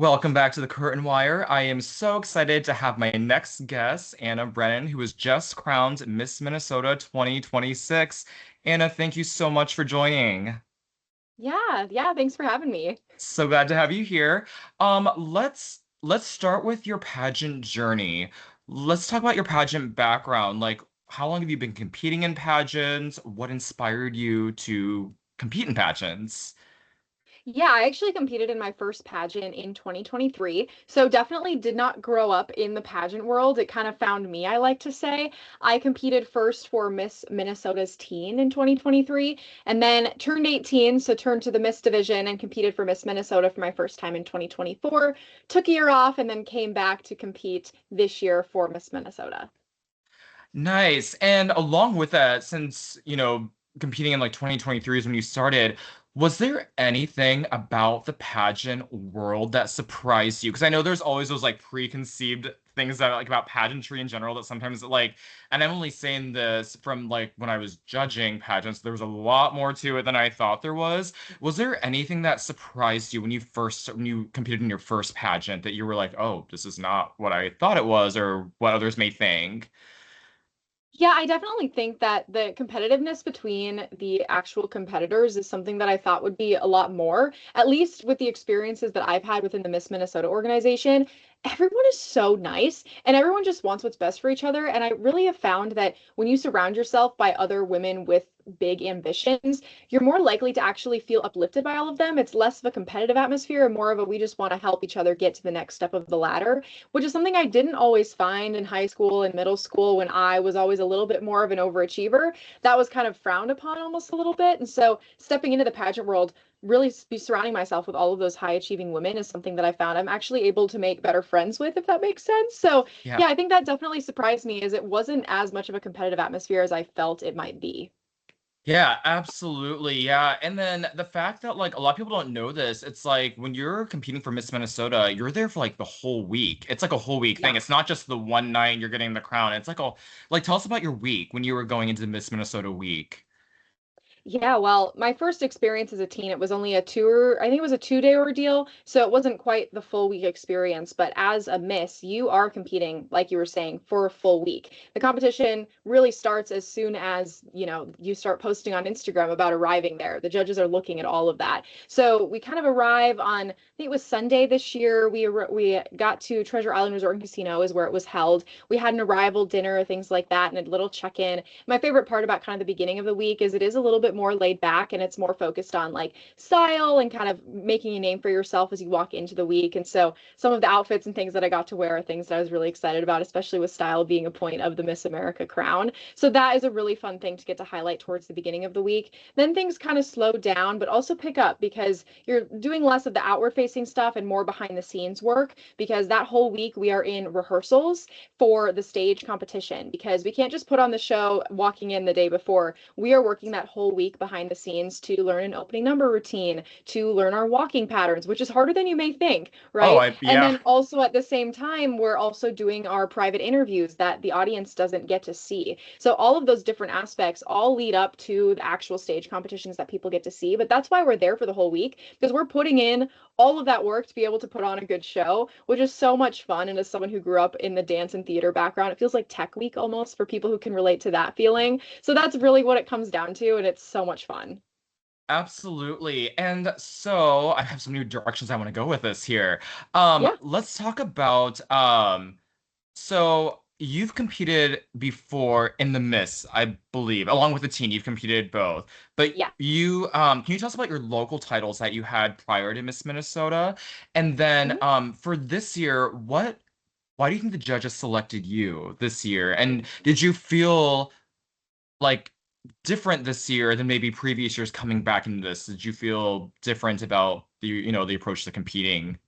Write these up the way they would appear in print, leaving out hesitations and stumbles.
Welcome back to the Curtain Wire. I am so excited to have my next guest, Anna Brennan, who was just crowned Miss Minnesota 2026. Anna, thank you so much for joining. Yeah, thanks for having me. So glad to have you here. Let's start with your pageant journey. Let's talk about your pageant background. Like, how long have you been competing in pageants? What inspired you to compete in pageants? Yeah, I actually competed in my first pageant in 2023. So definitely did not grow up in the pageant world. It kind of found me, I like to say. I competed first for Miss Minnesota's teen in 2023 and then turned 18, so turned to the Miss division and competed for Miss Minnesota for my first time in 2024. Took a year off and then came back to compete this year for Miss Minnesota. Nice. And along with that, since, competing in like 2023 is when you started, was there anything about the pageant world that surprised you? Because I know there's always those like preconceived things that like about pageantry in general that sometimes like, and I'm only saying this from like when I was judging pageants, there was a lot more to it than I thought there was. Was there anything that surprised you when you competed in your first pageant that you were like, oh, this is not what I thought it was, or what others may think? Yeah, I definitely think that the competitiveness between the actual competitors is something that I thought would be a lot more, at least with the experiences that I've had within the Miss Minnesota organization. Everyone is so nice and everyone just wants what's best for each other. And I really have found that when you surround yourself by other women with big ambitions, you're more likely to actually feel uplifted by all of them. It's less of a competitive atmosphere and more of a we just want to help each other get to the next step of the ladder, which is something I didn't always find in high school and middle school when I was always a little bit more of an overachiever. That was kind of frowned upon almost a little bit. And so stepping into the pageant world, really be surrounding myself with all of those high achieving women is something that I found I'm actually able to make better friends with, if that makes sense. So Yeah. yeah, I think that definitely surprised me as it wasn't as much of a competitive atmosphere as I felt it might be. Yeah, absolutely. Yeah. And then the fact that like a lot of people don't know this, it's like when you're competing for Miss Minnesota, you're there for like the whole week. It's like a whole week thing. Yeah. It's not just the one night you're getting the crown. It's like tell us about your week when you were going into the Miss Minnesota week. Yeah, well, my first experience as a teen, it was only a tour, I think it was a 2 day ordeal, so it wasn't quite the full week experience. But as a miss, you are competing, like you were saying, for a full week. The competition really starts as soon as, you start posting on Instagram about arriving there. The judges are looking at all of that. So we kind of arrive on, I think it was Sunday this year. We got to Treasure Island Resort and Casino is where it was held. We had an arrival dinner, things like that, and a little check-in. My favorite part about kind of the beginning of the week is it is a little bit more laid back and it's more focused on like style and kind of making a name for yourself as you walk into the week. And so some of the outfits and things that I got to wear are things that I was really excited about, especially with style being a point of the Miss America crown. So that is a really fun thing to get to highlight towards the beginning of the week. Then things kind of slow down, but also pick up because you're doing less of the outward facing stuff and more behind the scenes work because that whole week we are in rehearsals for the stage competition because we can't just put on the show walking in the day before. We are working that whole week behind the scenes to learn an opening number routine, to learn our walking patterns, which is harder than you may think, Oh, right? And yeah. then also at the same time, we're also doing our private interviews that the audience doesn't get to see. So all of those different aspects all lead up to the actual stage competitions that people get to see. But that's why we're there for the whole week because we're putting in all of that work to be able to put on a good show, which is so much fun. And as someone who grew up in the dance and theater background, it feels like tech week almost for people who can relate to that feeling. So that's really what it comes down to, and it's so much fun. Absolutely. And so I have some new directions I want to go with this here. Yeah. Let's talk about so you've competed before in the Miss, I believe, along with the teen. You've competed both. But Yeah. you can you tell us about your local titles that you had prior to Miss Minnesota? And then Mhm. for this year, why do you think the judges selected you this year? And did you feel like different this year than maybe previous years coming back into this? Did you feel different about the approach to competing?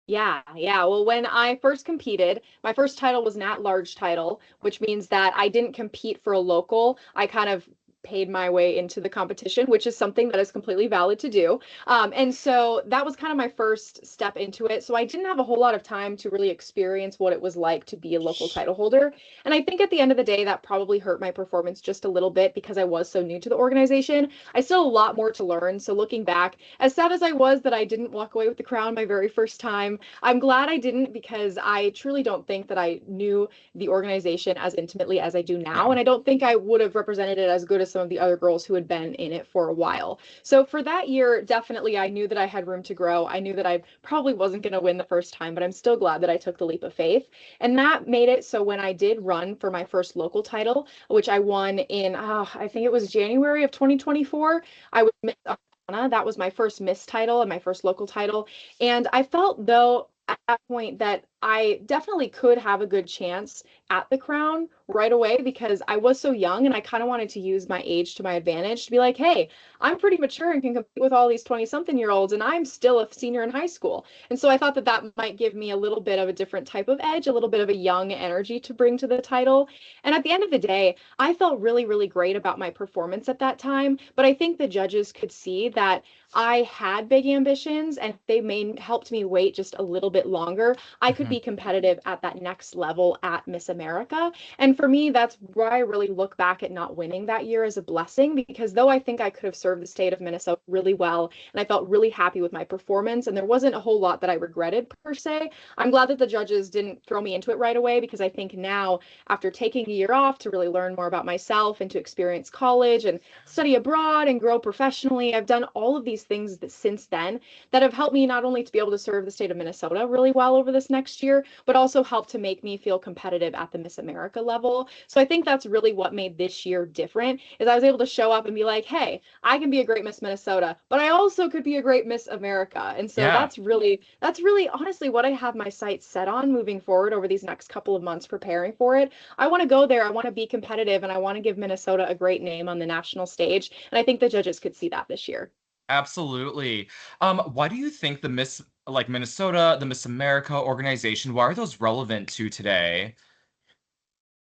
Yeah. Well, when I first competed, my first title was an at-large title, which means that I didn't compete for a local. I kind of paid my way into the competition, which is something that is completely valid to do. And so that was kind of my first step into it. So I didn't have a whole lot of time to really experience what it was like to be a local title holder. And I think at the end of the day, that probably hurt my performance just a little bit because I was so new to the organization. I still have a lot more to learn. So looking back, as sad as I was that I didn't walk away with the crown my very first time, I'm glad I didn't because I truly don't think that I knew the organization as intimately as I do now. Yeah. And I don't think I would have represented it as good as some of the other girls who had been in it for a while. So for that year, definitely I knew that I had room to grow. I knew that I probably wasn't going to win the first time, but I'm still glad that I took the leap of faith. And that made it so when I did run for my first local title, which I won in, I think it was January of 2024, I was Miss Arcana. That was my first Miss title and my first local title. And I felt, though, at that point that I definitely could have a good chance at the crown right away because I was so young and I kind of wanted to use my age to my advantage to be like, hey, I'm pretty mature and can compete with all these 20-something-year-olds and I'm still a senior in high school. And so I thought that that might give me a little bit of a different type of edge, a little bit of a young energy to bring to the title. And at the end of the day, I felt really, really great about my performance at that time. But I think the judges could see that I had big ambitions and they helped me wait just a little bit longer. I could Mhm. be competitive at that next level at Miss America. And for me, that's where I really look back at not winning that year as a blessing because though I think I could have served the state of Minnesota really well and I felt really happy with my performance and there wasn't a whole lot that I regretted per se, I'm glad that the judges didn't throw me into it right away because I think now, after taking a year off to really learn more about myself and to experience college and study abroad and grow professionally, I've done all of these things that since then that have helped me not only to be able to serve the state of Minnesota really well over this next year, but also helped to make me feel competitive at the Miss America level. So I think that's really what made this year different is I was able to show up and be like, hey, I can be a great Miss Minnesota, but I also could be a great Miss America. And so Yeah. that's really honestly what I have my sights set on moving forward over these next couple of months preparing for it. I want to go there, I want to be competitive, and I want to give Minnesota a great name on the national stage. And I think the judges could see that this year. Absolutely. Why do you think the Miss like Minnesota, the Miss America organization, why are those relevant to today?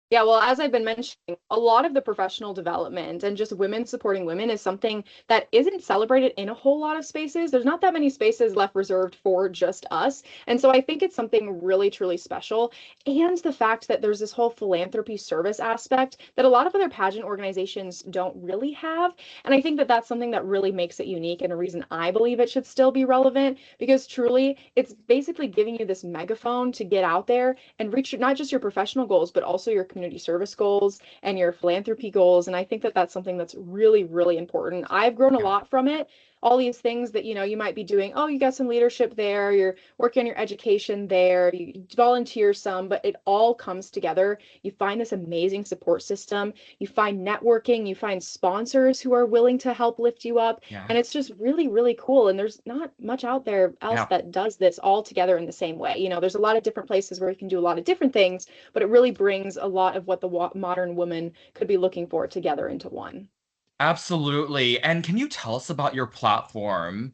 Yeah, well, as I've been mentioning, a lot of the professional development and just women supporting women is something that isn't celebrated in a whole lot of spaces. There's not that many spaces left reserved for just us. And so I think it's something really, truly special. And the fact that there's this whole philanthropy service aspect that a lot of other pageant organizations don't really have. And I think that that's something that really makes it unique and a reason I believe it should still be relevant because truly it's basically giving you this megaphone to get out there and reach not just your professional goals, but also your community service goals and your philanthropy goals. And I think that that's something that's really, really important. I've grown a Yeah. lot from it. All these things that you might be doing. Oh, you got some leadership there. You're working on your education there. You volunteer some, but it all comes together. You find this amazing support system. You find networking. You find sponsors who are willing to help lift you up, Yeah. and it's just really, really cool. And there's not much out there else Yeah. that does this all together in the same way. There's a lot of different places where you can do a lot of different things, but it really brings a lot of what the modern woman could be looking for together into one. Absolutely. And can you tell us about your platform?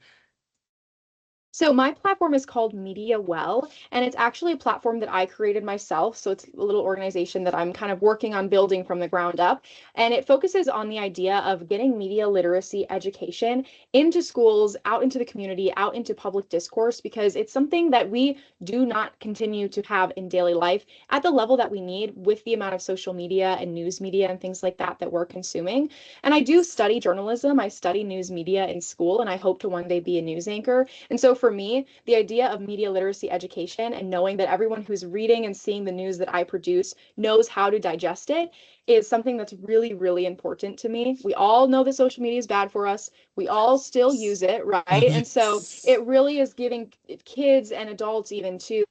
So my platform is called Media Well, and it's actually a platform that I created myself. So it's a little organization that I'm kind of working on building from the ground up. And it focuses on the idea of getting media literacy education into schools, out into the community, out into public discourse, because it's something that we do not continue to have in daily life at the level that we need with the amount of social media and news media and things like that that we're consuming. And I do study journalism. I study news media in school, and I hope to one day be a news anchor. And so for me, the idea of media literacy education and knowing that everyone who's reading and seeing the news that I produce knows how to digest it is something that's really, really important to me. We all know that social media is bad for us. We all still use it, right? And so Yes. it really is giving kids and adults even to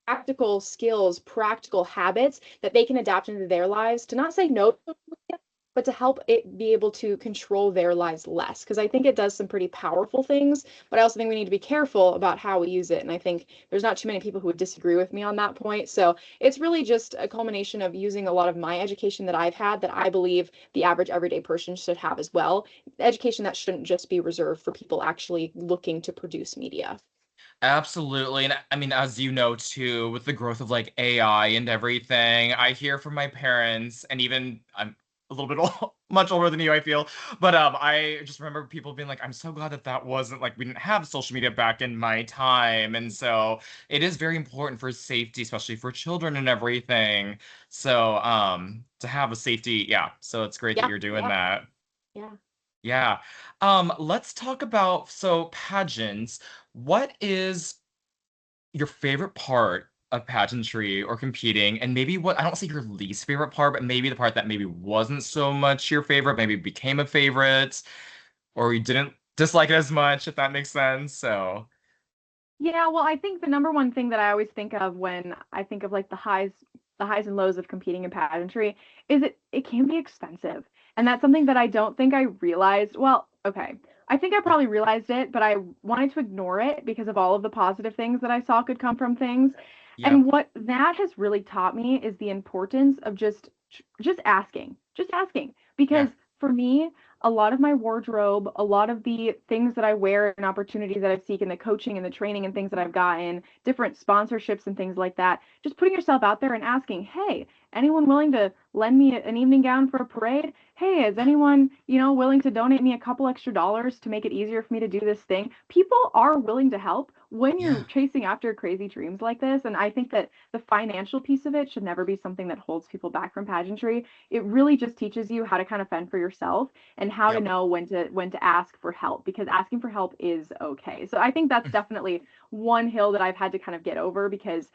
practical skills, practical habits that they can adapt into their lives to not say no to social media, but to help it be able to control their lives less. Because I think it does some pretty powerful things, but I also think we need to be careful about how we use it. And I think there's not too many people who would disagree with me on that point. So it's really just a culmination of using a lot of my education that I've had that I believe the average everyday person should have as well. Education that shouldn't just be reserved for people actually looking to produce media. Absolutely. And I mean, as you know too, with the growth of like AI and everything, I hear from my parents and even a little bit much older than you, I feel. But I just remember people being like, I'm so glad that that wasn't like we didn't have social media back in my time. And so it is very important for safety, especially for children and everything. So to have a safety, yeah. So it's great that Yeah, you're doing yeah, that. yeah. Yeah. Let's talk about so pageants. What is your favorite part of pageantry or competing, and maybe what I don't say your least favorite part, but maybe the part that maybe wasn't so much your favorite, maybe became a favorite, or you didn't dislike it as much, if that makes sense. So, Yeah, well, I think the number one thing that I always think of when I think of like the highs and lows of competing in pageantry is it can be expensive. And that's something that I don't think I realized. Well, okay. I think I probably realized it, but I wanted to ignore it because of all of the positive things that I saw could come from things. yep, And what that has really taught me is the importance of just asking. Just asking. yeah, Because for me, a lot of my wardrobe, a lot of the things that I wear and opportunities that I seek in the coaching and the training and things that I've gotten, different sponsorships and things like that, just putting yourself out there and asking, hey, anyone willing to lend me an evening gown for a parade? Hey, is anyone, willing to donate me a couple extra dollars to make it easier for me to do this thing? People are willing to help when you're yeah, chasing after crazy dreams like this. And I think that the financial piece of it should never be something that holds people back from pageantry. It really just teaches you how to kind of fend for yourself and how to yep. know when to ask for help because asking for help is okay. So I think that's definitely one hill that I've had to kind of get over because,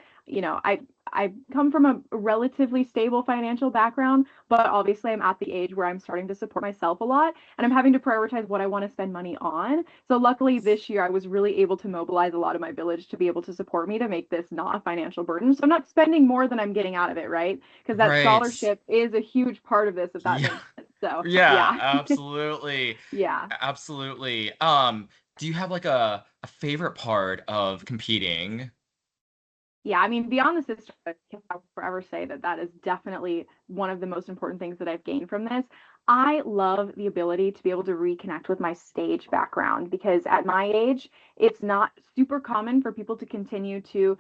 I come from a relatively stable financial background, but obviously I'm at the age where I'm starting to support myself a lot and I'm having to prioritize what I want to spend money on. So luckily this year I was really able to mobilize a lot of my village to be able to support me to make this not a financial burden. So I'm not spending more than I'm getting out of it, right? Because that Right. scholarship is a huge part of this, if that Yeah, makes sense. So yeah, yeah. absolutely. Yeah. Absolutely. Do you have like a favorite part of competing? Yeah, I mean, beyond the sisterhood, I will forever say that that is definitely one of the most important things that I've gained from this. I love the ability to be able to reconnect with my stage background because at my age, it's not super common for people to continue to,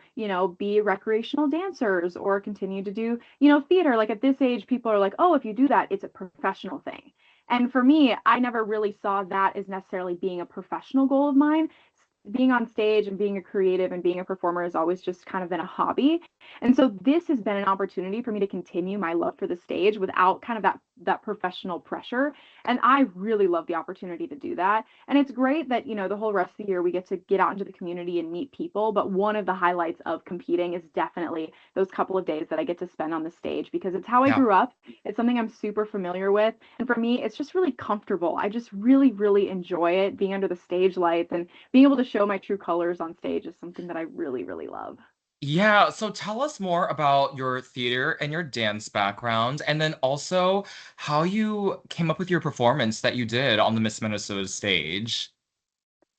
be recreational dancers or continue to do, theater. Like at this age, people are like, oh, if you do that, it's a professional thing. And for me, I never really saw that as necessarily being a professional goal of mine. Being on stage and being a creative and being a performer has always just kind of been a hobby. And so this has been an opportunity for me to continue my love for the stage without kind of that professional pressure. And I really love the opportunity to do that. And it's great that, the whole rest of the year we get to get out into the community and meet people. But one of the highlights of competing is definitely those couple of days that I get to spend on the stage because it's how I Yeah. grew up. It's something I'm super familiar with. And for me, it's just really comfortable. I just really, really enjoy it being under the stage lights and being able to show my true colors on stage is something that I really, really love. Yeah, so tell us more about your theater and your dance background, and then also how you came up with your performance that you did on the Miss Minnesota stage.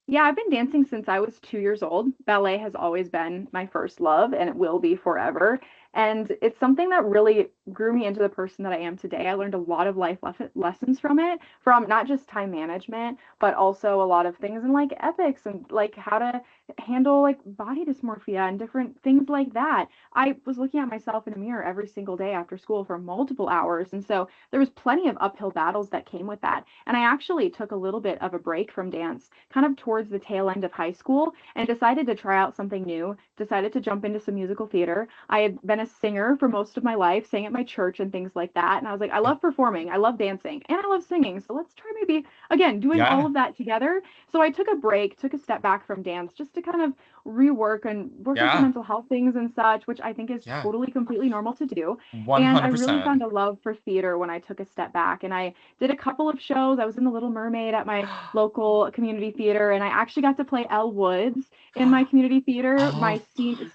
Yeah, I've been dancing since I was 2 years old. Ballet has always been my first love, and it will be forever. And it's something that really grew me into the person that I am today. I learned a lot of lessons from it, from not just time management, but also a lot of things in like ethics and like how to handle like body dysmorphia and different things like that. I was looking at myself in a mirror every single day after school for multiple hours. And so there was plenty of uphill battles that came with that. And I actually took a little bit of a break from dance kind of towards the tail end of high school and decided to try out something new, decided to jump into some musical theater. I had been a singer for most of my life, sang at my church and things like that. And I was like, I love performing, I love dancing, and I love singing. So let's try maybe, again, doing all Yeah, of that together. So I took a break, took a step back from dance just to kind of rework and work on some yeah, mental health things and such, which I think is yeah, totally completely normal to do. And I really 100%. found a love for theater when I took a step back. And I did a couple of shows. I was in The Little Mermaid at my local community theater, and I actually got to play Elle Woods in my community theater Oh,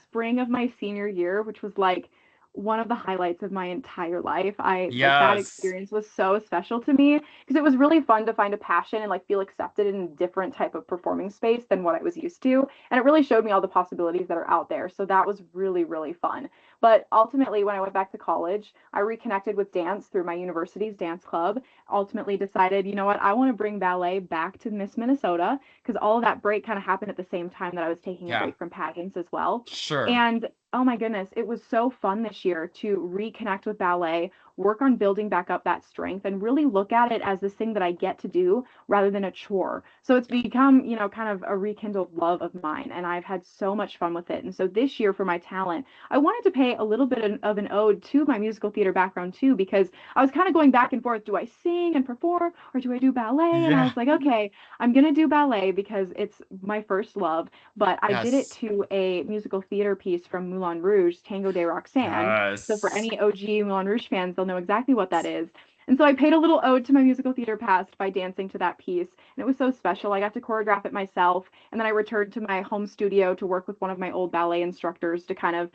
spring of my senior year, which was like one of the highlights of my entire life. I like that yes. experience was so special to me because it was really fun to find a passion and like feel accepted in a different type of performing space than what I was used to. And it really showed me all the possibilities that are out there. So that was really, really fun. But ultimately, when I went back to college, I reconnected with dance through my university's dance club. Ultimately, decided, you know what, I want to bring ballet back to Miss Minnesota because all of that break kind of happened at the same time that I was taking a Yeah, break from pageants as well. sure. And oh my goodness, it was so fun this year to reconnect with ballet, work on building back up that strength and really look at it as this thing that I get to do rather than a chore. So it's become, kind of a rekindled love of mine, and I've had so much fun with it. And so this year for my talent, I wanted to pay a little bit of an ode to my musical theater background too, because I was kind of going back and forth. Do I sing and perform or do I do ballet? And I Yeah. was like, okay, I'm going to do ballet because it's my first love. But I did it Yes. to a musical theater piece from Moulin Rouge, Tango de Roxanne. So for Yes. any OG Moulin Rouge fans, they'll know exactly what that is. And so I paid a little ode to my musical theater past by dancing to that piece. And it was so special. I got to choreograph it myself. And then I returned to my home studio to work with one of my old ballet instructors to kind of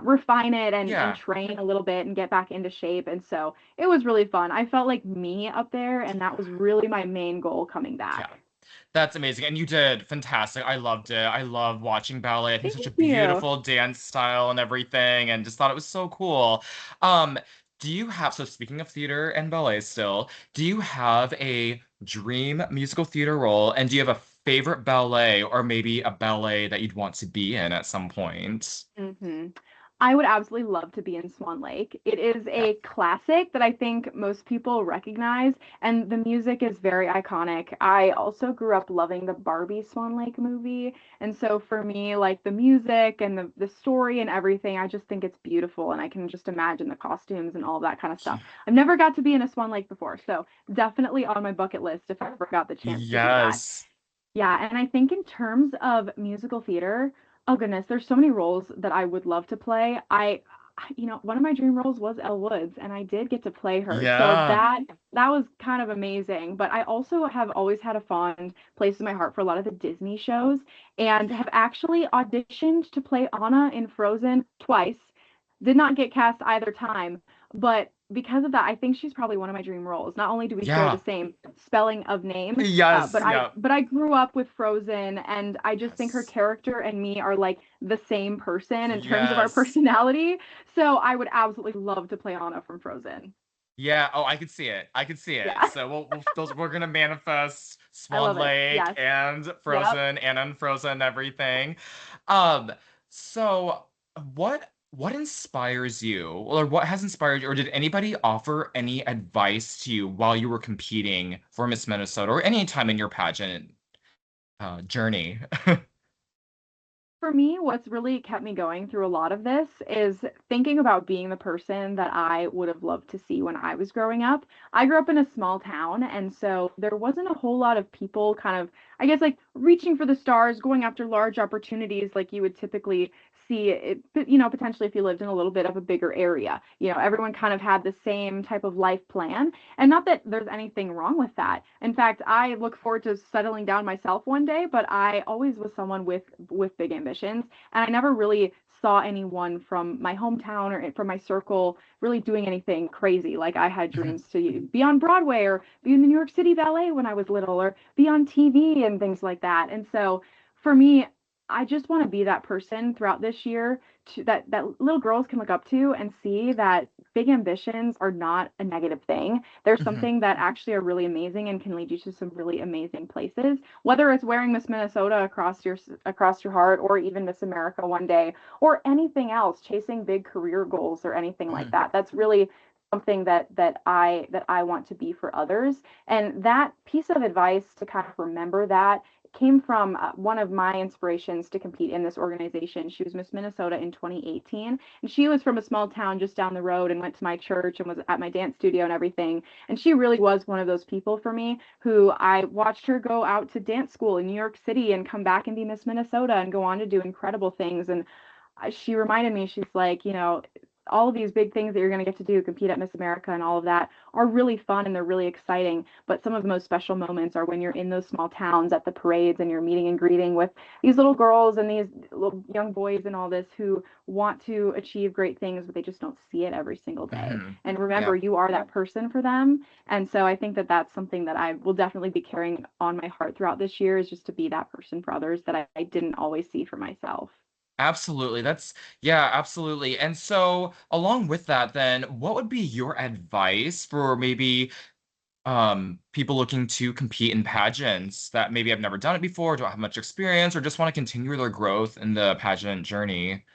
refine it and Yeah. train a little bit and get back into shape. And so it was really fun. I felt like me up there, and that was really my main goal coming Yeah. back. That's amazing. And you did fantastic. I loved it. I love watching ballet. I think Thank it's such a you. beautiful dance style and everything, and just thought it was so cool. Um, do you have, so speaking of theater and ballet still, do you have a dream musical theater role? And do you have a favorite ballet or maybe a ballet that you'd want to be in at some point? hmm I would absolutely love to be in Swan Lake. It is Yeah. a classic that I think most people recognize, and the music is very iconic. I also grew up loving the Barbie Swan Lake movie, and so for me, like the music and the story and everything, I just think it's beautiful, and I can just imagine the costumes and all that kind of stuff. I've never got to be in a Swan Lake before, so definitely on my bucket list if I ever got the chance to do that. Yes. Yeah, and I think in terms of musical theater, oh goodness, there's so many roles that I would love to play. One of my dream roles was Elle Woods, and I did get to play her. So Yeah. that was kind of amazing. But I also have always had a fond place in my heart for a lot of the Disney shows, and have actually auditioned to play Anna in Frozen twice. Did not get cast either time, but because of that, I think she's probably one of my dream roles. Not only do we share the Yeah. same spelling of name, Yes. but I Yeah. but I grew up with Frozen, and I just think her Yes. character and me are like the same person in terms of our Yes. personality. So I would absolutely love to play Anna from Frozen. Yeah, oh, I could see it. I could see it. Yeah, So we're gonna manifest I Swan love it. Lake Yes. and Yep. Frozen and Unfrozen and everything. Um, so what inspires you, or what has inspired you, or did anybody offer any advice to you while you were competing for Miss Minnesota or any time in your pageant journey? For me, what's really kept me going through a lot of this is thinking about being the person that I would have loved to see when I was growing up. I grew up in a small town, and so there wasn't a whole lot of people kind of, I guess, like reaching for the stars, going after large opportunities like you would typically see it, potentially if you lived in a little bit of a bigger area. Everyone kind of had the same type of life plan. And not that there's anything wrong with that. In fact, I look forward to settling down myself one day, but I always was someone with big ambitions, and I never really saw anyone from my hometown or from my circle really doing anything crazy. Like I had dreams to be on Broadway or be in the New York City Ballet when I was little or be on TV and things like that. And so for me, I just want to be that person throughout this year that little girls can look up to and see that big ambitions are not a negative thing. They're something that actually are really amazing and can lead you to some really amazing places. Whether it's wearing Miss Minnesota across your heart, or even Miss America one day, or anything else, chasing big career goals or anything like that. That's really something that I want to be for others. And that piece of advice to kind of remember that came from one of my inspirations to compete in this organization. She was Miss Minnesota in 2018, and she was from a small town just down the road and went to my church and was at my dance studio and everything. And she really was one of those people for me who I watched her go out to dance school in New York City and come back and be Miss Minnesota and go on to do incredible things. And she reminded me, she's like, all of these big things that you're going to get to do, compete at Miss America and all of that, are really fun and they're really exciting. But some of the most special moments are when you're in those small towns at the parades and you're meeting and greeting with these little girls and these little young boys and all this who want to achieve great things, but they just don't see it every single day. And remember, Yeah. you are that person for them. And so I think that that's something that I will definitely be carrying on my heart throughout this year, is just to be that person for others that I didn't always see for myself. Absolutely. Yeah, absolutely. And so, along with that, then, what would be your advice for maybe people looking to compete in pageants that maybe have never done it before, don't have much experience, or just want to continue their growth in the pageant journey?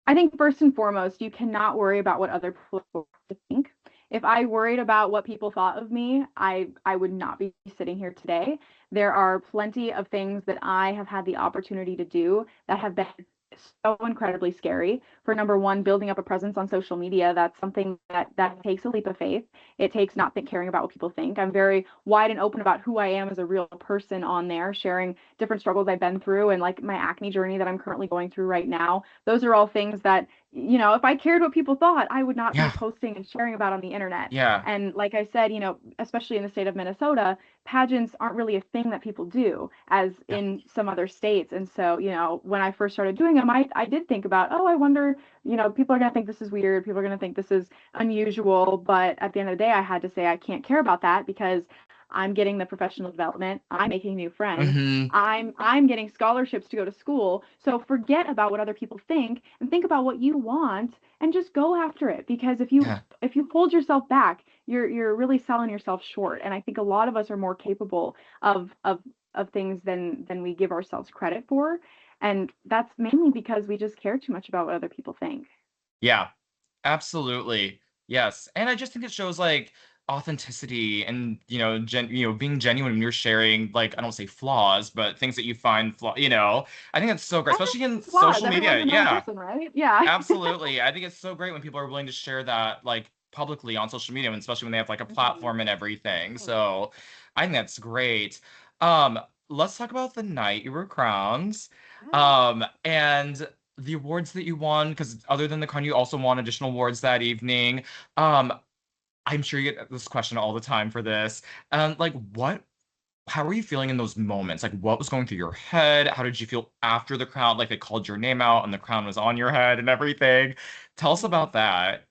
I think first and foremost, you cannot worry about what other people think. if I worried about what people thought of me, I would not be sitting here today. There are plenty of things that I have had the opportunity to do that have been so incredibly scary. For number one, building up a presence on social media, that's something that takes a leap of faith. It takes not caring about what people think. I'm very wide and open about who I am as a real person on there, sharing different struggles I've been through and like my acne journey that I'm currently going through right now. Those are all things that, if I cared what people thought, I would not be Yeah. posting and sharing about on the internet. Yeah. And like I said, especially in the state of Minnesota, pageants aren't really a thing that people do as Yeah. in some other states. And so, when I first started doing them, I did think about, oh, I wonder, people are going to think this is weird. People are going to think this is unusual. But at the end of the day, I had to say I can't care about that because I'm getting the professional development. I'm making new friends. Hmm. I'm getting scholarships to go to school. So forget about what other people think and think about what you want and just go after it. Because Yeah. if you hold yourself back, you're really selling yourself short. And I think a lot of us are more capable of things than we give ourselves credit for. And that's mainly because we just care too much about what other people think. Yeah. Absolutely. Yes. And I just think it shows like authenticity and, being genuine when you're sharing, like, I don't say flaws, but things that you find I think it's so great, especially in Everyone's flaws. social Everyone's media. a normal Yeah. person, right? Yeah. Absolutely. I think it's so great when people are willing to share that like publicly on social media, and especially when they have like a Mhm. platform and everything. Mhm. So I think that's great. Um, let's talk about the night you were crowned. Yeah. And the awards that you won, because other than the crown, you also won additional awards that evening. Um, I'm sure you get this question all the time for this. Like how were you feeling in those moments? Like, what was going through your head? How did you feel after the crown? Like, they called your name out and the crown was on your head and everything. Tell us Mhm. about that.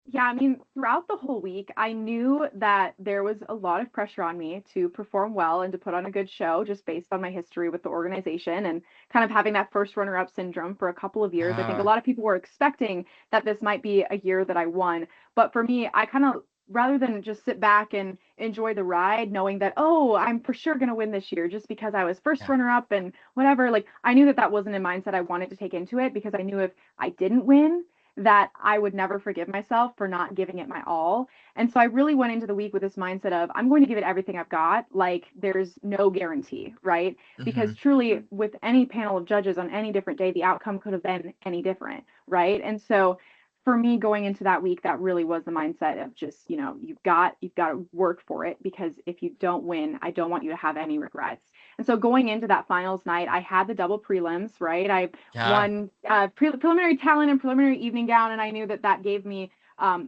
Yeah, I mean, throughout the whole week, I knew that there was a lot of pressure on me to perform well and to put on a good show just based on my history with the organization and kind of having that first runner-up syndrome for a couple of years. I think a Yeah, lot of people were expecting that this might be a year that I won. But for me, I kind of, rather than just sit back and enjoy the ride, knowing that, oh, I'm for sure going to win this year just because I was first yeah, runner-up and whatever, like I knew that that wasn't a mindset I wanted to take into it because I knew if I didn't win, that I would never forgive myself for not giving it my all. And so I really went into the week with this mindset of I'm going to give it everything I've got. Like there's no guarantee, right? hmm, Because truly, with any panel of judges on any different day, the outcome could have been any different, right? And so for me going into that week, that really was the mindset of just, you've got to work for it because if you don't win, I don't want you to have any regrets. And so going into that finals night, I had the double prelims, right? I yeah, won preliminary talent and preliminary evening gown, and I knew that that gave me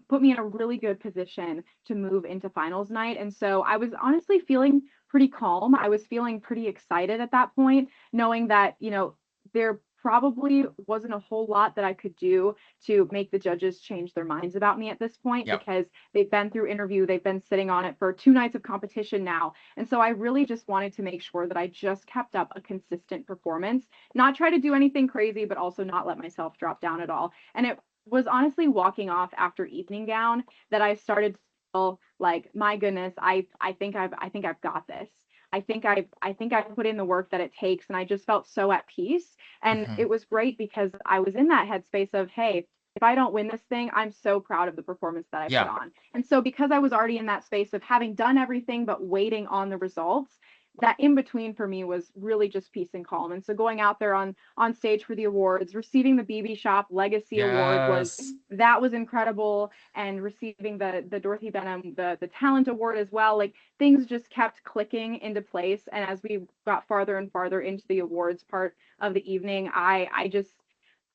put me in a really good position to move into finals night. And so I was honestly feeling pretty calm. I was feeling pretty excited at that point, knowing that there probably wasn't a whole lot that I could do to make the judges change their minds about me at this point yep, because they've been through interview, they've been sitting on it for 2 nights of competition now. And so I really just wanted to make sure that I just kept up a consistent performance, not try to do anything crazy, but also not let myself drop down at all. And it was honestly walking off after evening gown that I started to feel like, my goodness, I think I've got this. I think I've put in the work that it takes, and I just felt so at peace. And hmm, it was great because I was in that headspace of, hey, if I don't win this thing, I'm so proud of the performance that I put yeah, on. And so because I was already in that space of having done everything but waiting on the results, that in between for me was really just peace and calm. And so going out there on stage for the awards, receiving the BB Shop Legacy Award yes, was incredible, and receiving the Dorothy Benham the Talent Award as well. Like things just kept clicking into place. And as we got farther and farther into the awards part of the evening, I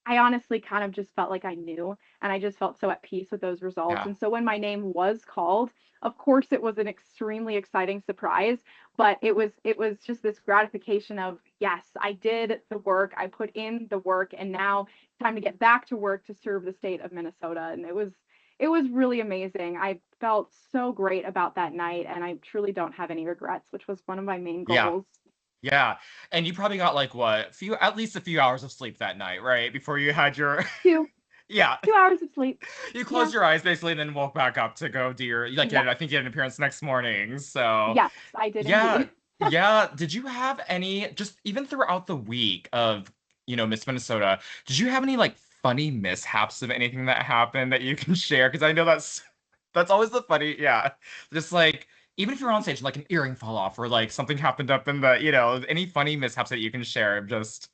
honestly kind of just felt like I knew, and I just felt so at peace with those results. yeah, And so when my name was called, of course it was an extremely exciting surprise, but it was just this gratification of, yes, I did the work, I put in the work, and now time to get back to work to serve the state of Minnesota. And it was really amazing. I felt so great about that night, and I truly don't have any regrets, which was one of my main yeah, goals. yeah. And you probably got like what, at least a few hours of sleep that night, right? Before you had your, Two yeah, 2 hours of sleep. you Yeah. closed your eyes basically and then woke back up to go do your, like, Yes. I think you had an appearance next morning. So, Yes, I did yeah, indeed. yeah. Did you have any, just even throughout the week of, Miss Minnesota, did you have any like funny mishaps of anything that happened that you can share? Because I know that's That's always the funny, yeah. Just like even if you're on stage, like an earring fall off or like something happened up in the, any funny mishaps that you can share, just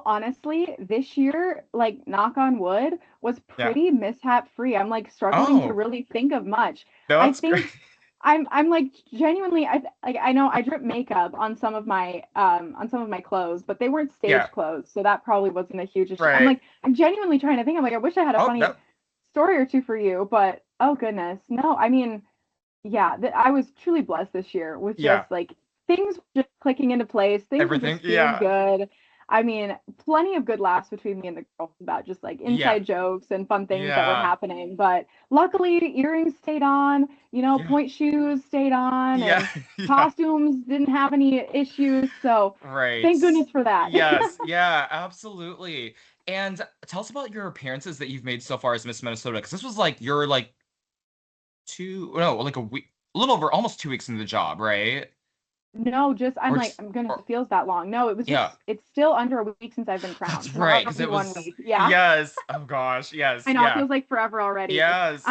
Honestly, this year, like knock on wood, was yeah. pretty mishap free. I'm like struggling to Oh, really think of much. no, I that's great. think I'm like genuinely I know I drip makeup on some of my clothes, but they weren't Yeah, stage clothes, so that probably wasn't a huge issue. right. I'm genuinely trying to think. I'm like I wish I had a Oh, funny no. story or two for you, but oh goodness. No, I mean, yeah, I was truly blessed this year with Yeah. just like things just clicking into place. Things were Everything. just feeling Yeah. good. I mean, plenty of good laughs between me and the girls about just like Yeah. inside jokes and fun things that were Yeah. happening. But luckily, earrings stayed on, Yeah. point shoes stayed on, Yeah. and Yeah. costumes didn't have any issues. So Right. thank goodness for that. Yes. Yeah, absolutely. And tell us about your appearances that you've made so far as Miss Minnesota, because this was like you're like two, no, like a week, a little over almost 2 weeks into the job, right? No, just I'm Or like, just, I'm goodness, or it feels that long. No, yeah, it's still under a week since I've been crowned. that's right, Tomorrow will because be it one was, week. Yeah. yes. Oh gosh, yes, I know it yeah, feels like forever already. yes,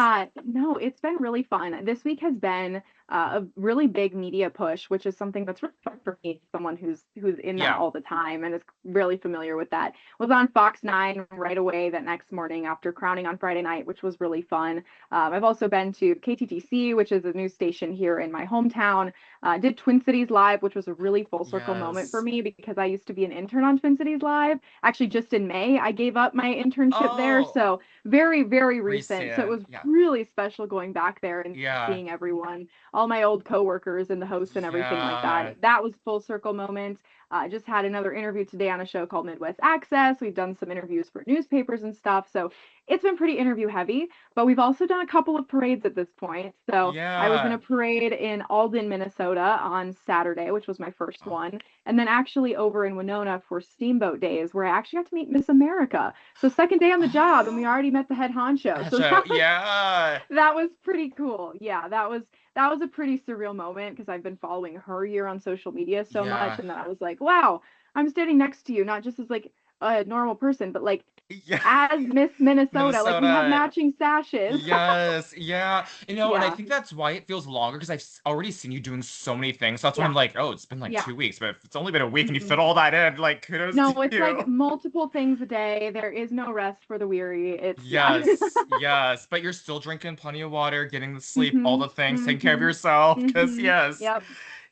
No, it's been really fun. This week has been a really big media push, which is something that's really fun for me, someone who's in that yeah. all the time and is really familiar with that. Was on Fox 9 right away that next morning after crowning on Friday night, which was really fun. I've also been to KTTC, which is a news station here in my hometown. Did Twin Cities Live, which was a really full circle moment for Yes. me because I used to be an intern on Twin Cities Live. Actually, just in May, I gave up my internship there. Oh, So very, very recent. So it recent. was Yeah. really special going back there and Yeah. seeing everyone, all my old coworkers and the hosts and everything like Yeah. that. That was full circle moment. I just had another interview today on a show called Midwest Access. We've done some interviews for newspapers and stuff. So it's been pretty interview heavy, but we've also done a couple of parades at this point. So I was in a Yeah. parade in Alden, Minnesota on Saturday, which was my first Oh, one. And then actually over in Winona for Steamboat Days, where I actually got to meet Miss America. So second day on the job, and we oh, already met the head honcho. So gotcha. Yeah. that was pretty cool. Yeah, that was a pretty surreal moment because I've been following her year on social media so much, Yeah. and then I was like, wow, I'm standing next to you, not just as like a normal person, but like Yeah. as Miss Minnesota. Like we have Minnesota. matching sashes. Yes, yeah. And I Yeah, think that's why it feels longer because already seen you doing so many things. So that's why yeah, I'm like, oh, it's been like yeah. 2 weeks, but if it's only been a week and you fit Mm-mm. all that in, like, kudos No, to it's like you. multiple things a day. There is no rest for the weary. It's yeah. Yes, yes. But you're still drinking plenty of water, getting the sleep, all hmm the things, taking care of hmm yourself. Because, hmm yes. Yep.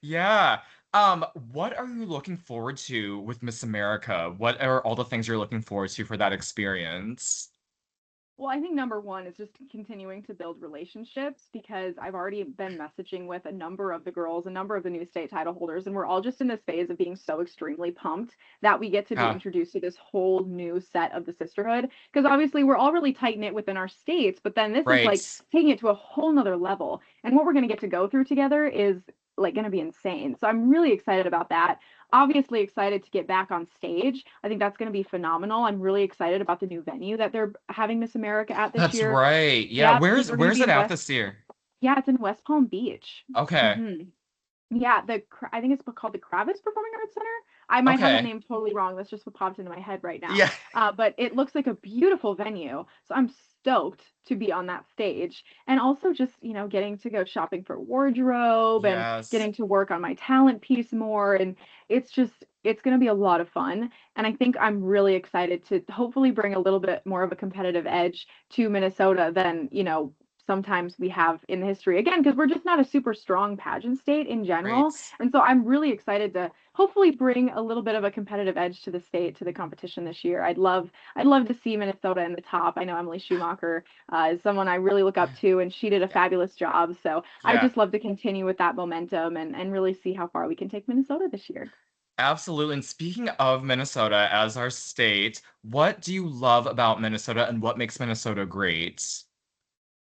Yeah. What are you looking forward to with Miss America? What are all the things you're looking forward to for that experience? Well, I think number one is just continuing to build relationships because I've already been messaging with a number of the girls, a number of the new state title holders, and we're all just in this phase of being so extremely pumped that we get to be Yeah, introduced to this whole new set of the sisterhood. Because obviously we're all really tight knit within our states, but then this is like right. taking it to a whole nother level. And what we're going to get to go through together is like going to be insane. So I'm really excited about that. Obviously excited to get back on stage. I think that's going to be phenomenal. I'm really excited about the new venue that they're having Miss America at this That's year. right. Yeah, Yep, because where's we're going to where's be it in at West. this year? Yeah, it's in West Palm Beach. Okay. hmm Yeah, I think it's called the Kravis Performing Arts Center. I might have that Okay. name totally wrong. That's just what popped into my head right now. Yeah. But it looks like a beautiful venue. So I'm stoked to be on that stage. And also just, getting to go shopping for wardrobe and Yes. getting to work on my talent piece more. And it's going to be a lot of fun. And I think I'm really excited to hopefully bring a little bit more of a competitive edge to Minnesota than, sometimes we have in the history again because we're just not a super strong pageant state in Great. general, and so I'm really excited to hopefully bring a little bit of a competitive edge to the state, to the competition this year. I'd love to see Minnesota in the top. I know Emily Schumacher is someone I really look up Yeah. to, and she did a Yeah. fabulous job. So I Yeah. just love to continue with that momentum and really see how far we can take Minnesota this year. Absolutely. And speaking of Minnesota as our state, what do you love about Minnesota and what makes Minnesota great?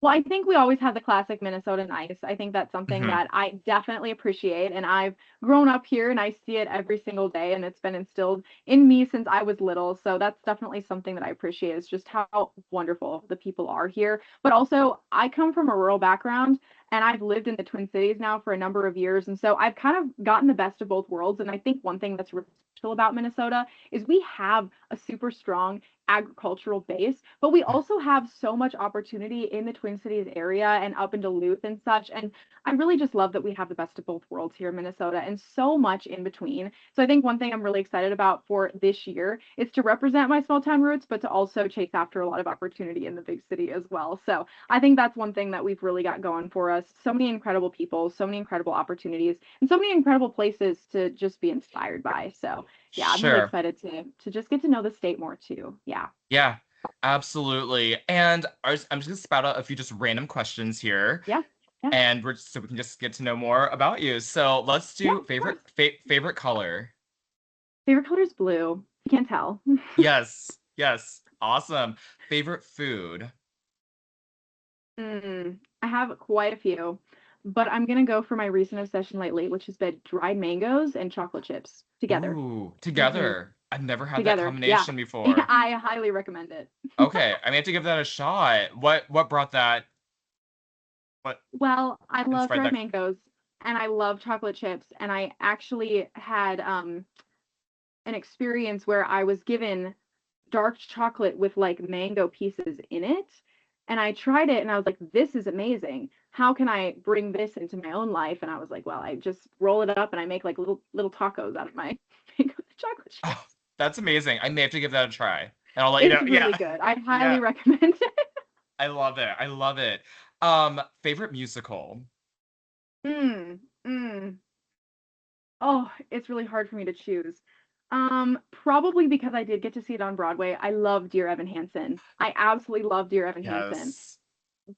Well, I think we always have the classic Minnesotan ice. I think that's something Hmm. that I definitely appreciate. And I've grown up here and I see it every single day. And it's been instilled in me since I was little. So that's definitely something that I appreciate is just how wonderful the people are here. But also, I come from a rural background and I've lived in the Twin Cities now for a number of years. And so I've kind of gotten the best of both worlds. And I think one thing that's really about Minnesota is we have a super strong agricultural base, but we also have so much opportunity in the Twin Cities area and up in Duluth and such. And I really just love that we have the best of both worlds here in Minnesota and so much in between. So I think one thing I'm really excited about for this year is to represent my small town roots, but to also chase after a lot of opportunity in the big city as well. So I think that's one thing that we've really got going for us. So many incredible people, so many incredible opportunities, and so many incredible places to just be inspired by. So yeah, I'm really Sure. excited to just get to know the state more too. Yeah. Yeah, absolutely. And I'm just gonna spout out a few just random questions here, Yeah. Yeah. and so we can just get to know more about you. So let's Yeah, do of course. favorite color. Favorite color is blue. You can't tell. Yes, yes, awesome. Favorite food. I have quite a few, but I'm gonna go for my recent obsession lately, which has been dried mangoes and chocolate chips together. Ooh, hmm together. I've never had that Together. Yeah. combination Yeah, before. I highly recommend it. Okay, I may have to give that a shot. What brought that? What Well, I love inspired dried that? mangoes and I love chocolate chips, and I actually had an experience where I was given dark chocolate with like mango pieces in it. And I tried it and I was like, this is amazing. How can I bring this into my own life? And I was like, well, I just roll it up and I make like little tacos out of my mango chocolate chips. Oh, that's amazing. I may have to give that a try, and I'll let you It's know. really Yeah, good. I highly yeah. recommend it. I love it. I love it. Favorite musical. mm, mm. Oh, it's really hard for me to choose. Probably because I did get to see it on Broadway. I love Dear Evan Hansen. I absolutely love Dear Evan Hansen. Yes.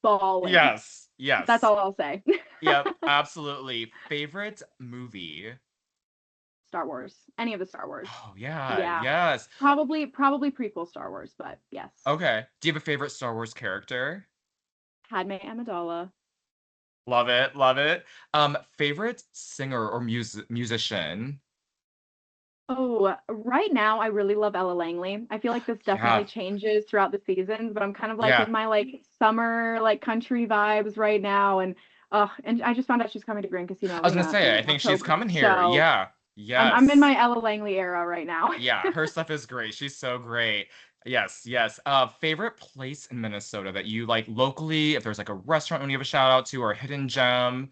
Bawling. Yes. That's Yes. all I'll say. Yep, absolutely. Favorite movie. Star Wars. Any of the Star Wars. Oh, yeah. Yeah. Yes. Probably prequel Star Wars, but yes. Okay. Do you have a favorite Star Wars character? Padme Amidala. Love it. Love it. Favorite singer or musician? Oh, right now I really love Ella Langley. I feel like this definitely Yeah. changes throughout the seasons, but I'm kind of like Yeah. in my like summer like country vibes right now, and I just found out she's coming to Grand Casino I was gonna Arena say, I in think she's October. coming here. So Yeah. I'm in Yes. my Ella Langley era right now. Yeah, her stuff is great. She's so great. Yes, yes. Favorite place in Minnesota that you like locally, if there's like a restaurant you want to give a shout out to or a hidden gem.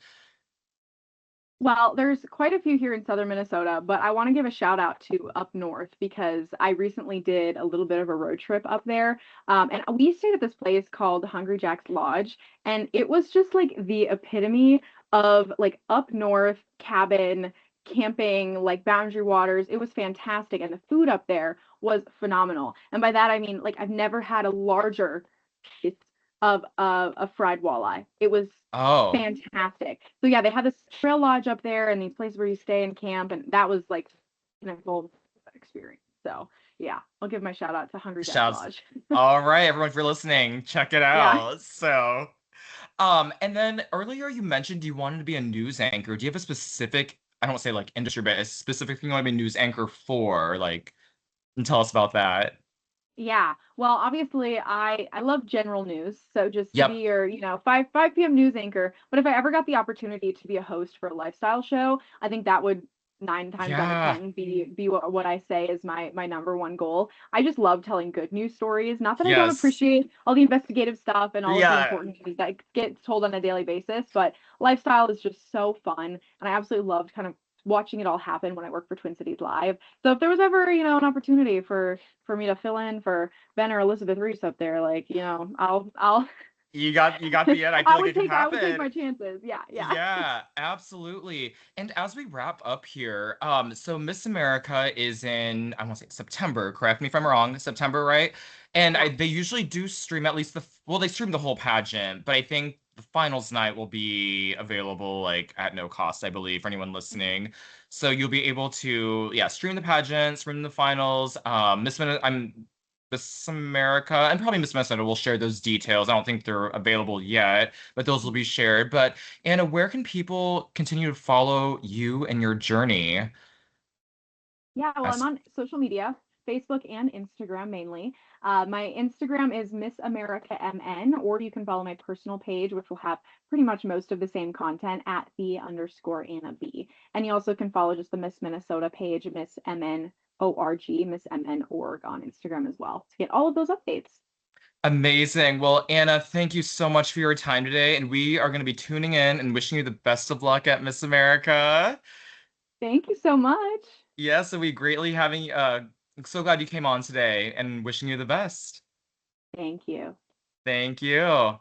Well, there's quite a few here in southern Minnesota, but I want to give a shout out to up north because I recently did a little bit of a road trip up there. And we stayed at this place called Hungry Jack's Lodge, and it was just like the epitome of like up north cabin camping, like Boundary Waters. It was fantastic, and the food up there was phenomenal. And by that I mean like I've never had a larger piece of a fried walleye. It was Oh, fantastic. So yeah, they had this trail lodge up there and these places where you stay and camp, and that was like an gold experience. So yeah, I'll give my shout out to Hungry Jack's shouts. Lodge. All right, everyone, if you're listening, check it Yeah. out. So, and then earlier you mentioned you wanted to be a news anchor. Do you have a specific, I don't want to say like industry, but a specific thing you want to be a news anchor for? Like, and tell us about that. Yeah. Well, obviously I love general news. So just to Yep. be your, 5 p.m. news anchor. But if I ever got the opportunity to be a host for a lifestyle show, I think that would 9 times out of Yeah. 10 be what I say is my number one goal. I just love telling good news stories. Not that I don't Yes. appreciate all the investigative stuff and all of the Yeah. important news that gets told on a daily basis, but lifestyle is just so fun. And I absolutely loved kind of watching it all happen when I worked for Twin Cities Live. So if there was ever, an opportunity for me to fill in for Ben or Elizabeth Reese up there, like, I'll You got the end. I feel like it could I would take happen. my chances. Yeah, yeah. Yeah, absolutely. And as we wrap up here, so Miss America is in, I want to say September, correct me if I'm wrong, September, right? And Yeah. they usually do stream at least well, they stream the whole pageant, but I think the finals night will be available like at no cost, I believe, for anyone listening. So you'll be able to, yeah, stream the pageant, stream the finals. Miss America and probably Miss Minnesota will share those details. I don't think they're available yet, but those will be shared. But Anna, where can people continue to follow you and your journey? Yeah, well, I'm As on social media. Facebook and Instagram mainly. My Instagram is Miss America MN, or you can follow my personal page, which will have pretty much most of the same content at @the_Anna B. And you also can follow just the Miss Minnesota page, Miss MN ORG, Miss MN org on Instagram as well to get all of those updates. Amazing. Well, Anna, thank you so much for your time today, and we are going to be tuning in and wishing you the best of luck at Miss America. Thank you so much. Yeah, so we greatly having so glad you came on today and wishing you the best. Thank you. Thank you.